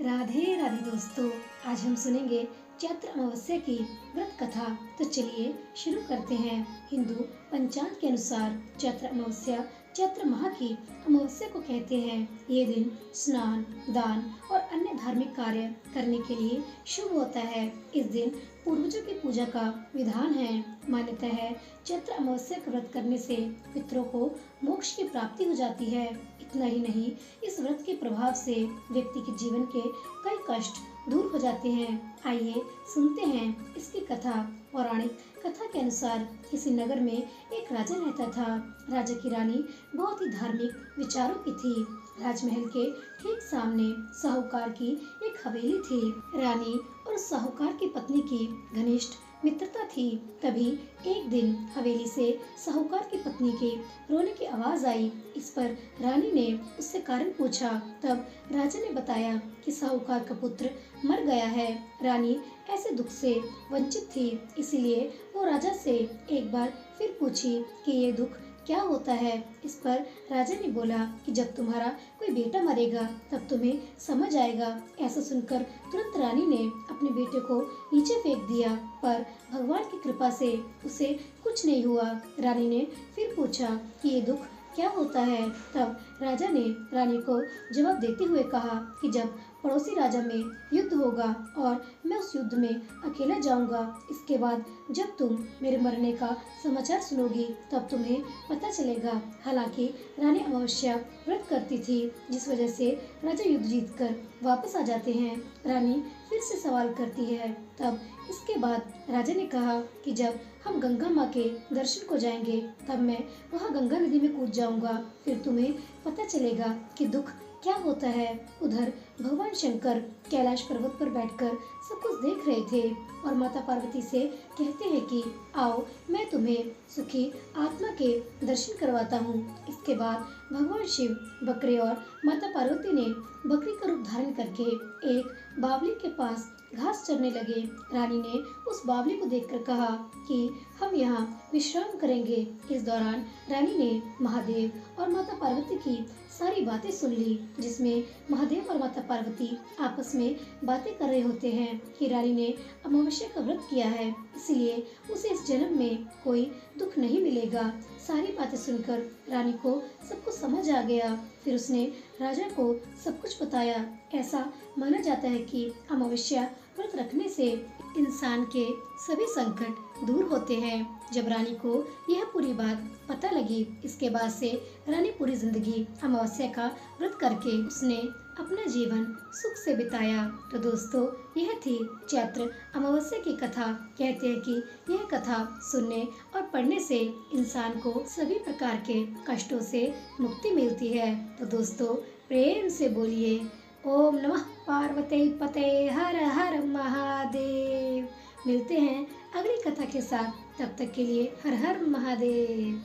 राधे राधे दोस्तों, आज हम सुनेंगे चैत्र अमावस्या की व्रत कथा। तो चलिए शुरू करते हैं। हिंदू पंचांग के अनुसार चैत्र अमावस्या चैत्र माह की अमावस्या को कहते हैं। ये दिन स्नान, दान और अन्य धार्मिक कार्य करने के लिए शुभ होता है। इस दिन पूर्वजों की पूजा का विधान है। मान्यता है चैत्र अमावस्या का व्रत करने से पितरों को मोक्ष की प्राप्ति हो जाती है। इतना ही नहीं, इस व्रत के प्रभाव से व्यक्ति के जीवन के कई कष्ट दूर हो जाते हैं। आइए सुनते हैं इसकी कथा। पौराणिक कथा के अनुसार किसी नगर में एक राजा रहता था। राजा की रानी बहुत ही धार्मिक विचारों की थी। राजमहल के ठीक सामने साहूकार की एक हवेली थी। रानी और साहूकार की पत्नी की घनिष्ठ मित्रता थी। तभी एक दिन हवेली से साहूकार की पत्नी के रोने की आवाज आई। इस पर रानी ने उससे कारण पूछा। तब राजा ने बताया कि साहूकार का पुत्र मर गया है। रानी ऐसे दुख से वंचित थी, इसीलिए वो राजा से एक बार फिर पूछी कि ये दुख क्या होता है। इस पर राजा ने बोला कि जब तुम्हारा कोई बेटा मरेगा तब तुम्हें समझ आएगा। ऐसा सुनकर तुरंत रानी ने अपने बेटे को नीचे फेंक दिया, पर भगवान की कृपा से उसे कुछ नहीं हुआ। रानी ने फिर पूछा कि ये दुख क्या होता है। तब राजा ने रानी को जवाब देते हुए कहा कि जब पड़ोसी राजा में युद्ध होगा और मैं उस युद्ध में अकेला जाऊंगा, इसके बाद जब तुम मेरे मरने का समाचार सुनोगी तब तुम्हें पता चलेगा। हालांकि रानी अमावस्या व्रत करती थी, जिस वजह से राजा युद्ध जीतकर वापस आ जाते हैं। रानी फिर से सवाल करती है। तब इसके बाद राजा ने कहा कि जब हम गंगा माँ के दर्शन को जाएंगे तब मैं वहाँ गंगा नदी में कूद जाऊंगा, फिर तुम्हें पता चलेगा कि दुख क्या होता है। उधर भगवान शंकर कैलाश पर्वत पर बैठकर सब कुछ देख रहे थे और माता पार्वती से कहते हैं कि आओ मैं तुम्हें सुखी आत्मा के दर्शन करवाता हूँ। इसके बाद भगवान शिव बकरे और माता पार्वती ने बकरी का रूप धारण करके एक बावली के पास घास चरने लगे। रानी ने उस बावली को देखकर कहा कि हम यहाँ विश्राम करेंगे। इस दौरान रानी ने महादेव और माता पार्वती की सारी बातें सुन ली, जिसमें महादेव और माता पार्वती आपस में बातें कर रहे होते हैं कि रानी ने अमावस्या का व्रत किया है, इसलिए उसे इस जन्म में कोई दुख नहीं मिलेगा। सारी बातें सुनकर रानी को सब कुछ समझ आ गया। फिर उसने राजा को सब कुछ बताया। ऐसा माना जाता है कि अमावस्या व्रत रखने से इंसान के सभी संकट दूर होते हैं। जब रानी को यह पूरी बात पता लगी, इसके बाद से रानी पूरी जिंदगी अमावस्या का व्रत करके उसने अपना जीवन सुख से बिताया। तो दोस्तों, यह थी चैत्र अमावस्या की कथा। कहते हैं कि यह कथा सुनने और पढ़ने से इंसान को सभी प्रकार के कष्टों से मुक्ति मिलती है। तो दोस्तों, प्रेम से बोलिए ओम नमः पार्वती पते हर हर महादेव। मिलते हैं अगली कथा के साथ, तब तक के लिए हर हर महादेव।